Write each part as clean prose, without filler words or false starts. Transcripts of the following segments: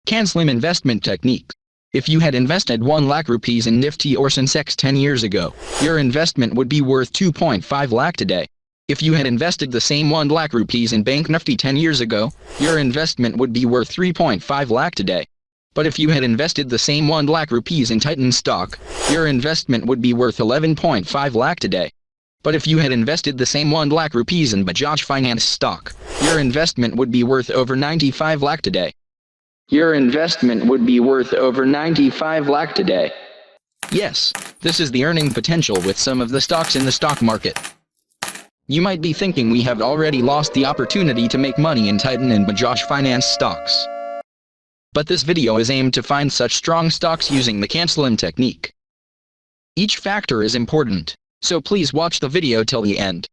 CANSLIM Investment Technique. If you had invested 1 lakh rupees in Nifty or Sensex 10 years ago, your investment would be worth 2.5 lakh today. If you had invested the same 1 lakh rupees in Bank Nifty 10 years ago, your investment would be worth 3.5 lakh today. But if you had invested the same 1 lakh rupees in Titan stock, your investment would be worth 11.5 lakh today. But if you had invested the same 1 lakh rupees in Bajaj Finance stock, your investment would be worth over 95 lakh today. Your investment would be worth over 95 lakh today. Yes, this is the earning potential with some of the stocks in the stock market. You might be thinking we have already lost the opportunity to make money in Titan and Bajaj Finance stocks. But this video is aimed to find such strong stocks using the CANSLIM technique. Each factor is important, so please watch the video till the end.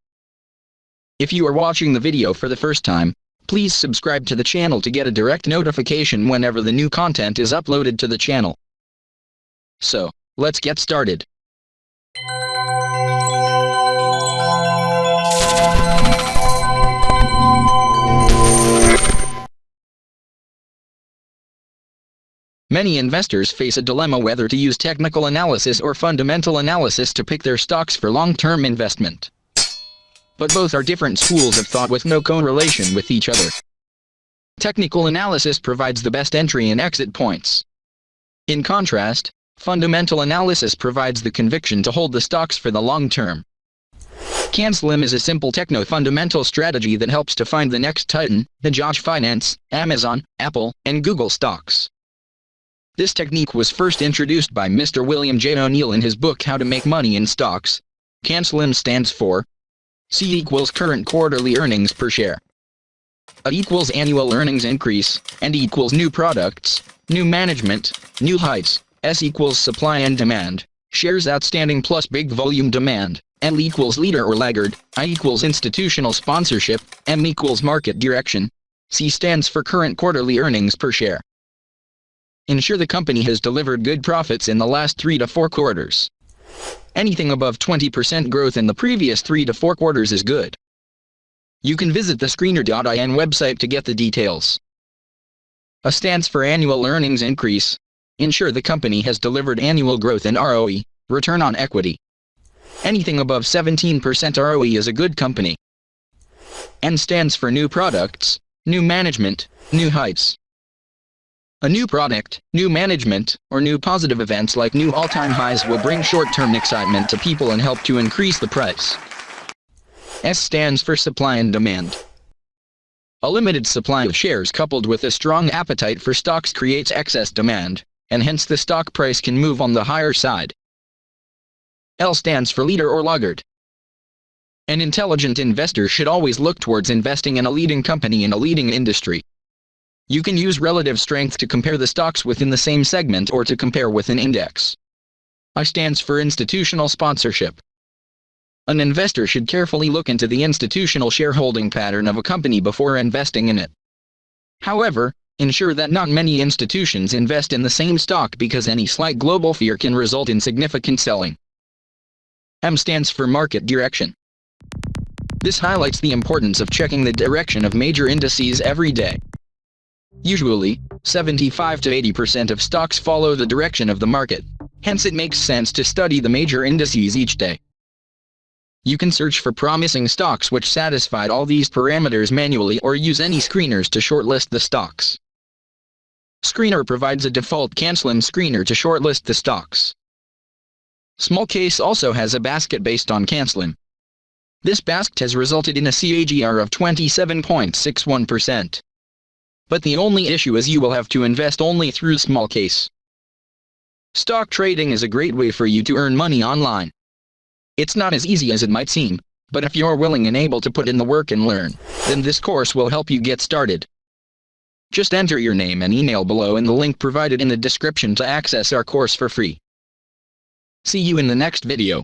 If you are watching the video for the first time, please subscribe to the channel to get a direct notification whenever the new content is uploaded to the channel. So, let's get started. Many investors face a dilemma whether to use technical analysis or fundamental analysis to pick their stocks for long-term investment. But both are different schools of thought with no correlation with each other. Technical analysis provides the best entry and exit points. In contrast, fundamental analysis provides the conviction to hold the stocks for the long term. CANSLIM is a simple techno-fundamental strategy that helps to find the next Titan, Bajaj Finance, Amazon, Apple, and Google stocks. This technique was first introduced by Mr. William J. O'Neill in his book How to Make Money in Stocks. CANSLIM stands for C equals current quarterly earnings per share. A equals annual earnings increase, and equals new products, new management, new heights. S equals supply and demand, shares outstanding plus big volume demand. L equals leader or laggard. I equals institutional sponsorship. M equals market direction. C stands for current quarterly earnings per share. Ensure the company has delivered good profits in the last 3 to 4 quarters. Anything above 20% growth in the previous 3 to 4 quarters is good. You can visit the screener.in website to get the details. A stands for annual earnings increase. Ensure the company has delivered annual growth in ROE, return on equity. Anything above 17% ROE is a good company. N stands for new products, new management, new heights. A new product, new management, or new positive events like new all-time highs will bring short-term excitement to people and help to increase the price. S stands for supply and demand. A limited supply of shares coupled with a strong appetite for stocks creates excess demand, and hence the stock price can move on the higher side. L stands for leader or laggard. An intelligent investor should always look towards investing in a leading company in a leading industry. You can use relative strength to compare the stocks within the same segment or to compare with an index. I stands for institutional sponsorship. An investor should carefully look into the institutional shareholding pattern of a company before investing in it. However, ensure that not many institutions invest in the same stock because any slight global fear can result in significant selling. M stands for market direction. This highlights the importance of checking the direction of major indices every day. Usually, 75 to 80% of stocks follow the direction of the market, hence it makes sense to study the major indices each day. You can search for promising stocks which satisfied all these parameters manually or use any screeners to shortlist the stocks. Screener provides a default CANSLIM screener to shortlist the stocks. Small Case also has a basket based on CANSLIM. This basket has resulted in a CAGR of 27.61%. But the only issue is you will have to invest only through Small Case. Stock trading is a great way for you to earn money online. It's not as easy as it might seem, but if you're willing and able to put in the work and learn, then this course will help you get started. Just enter your name and email below in the link provided in the description to access our course for free. See you in the next video.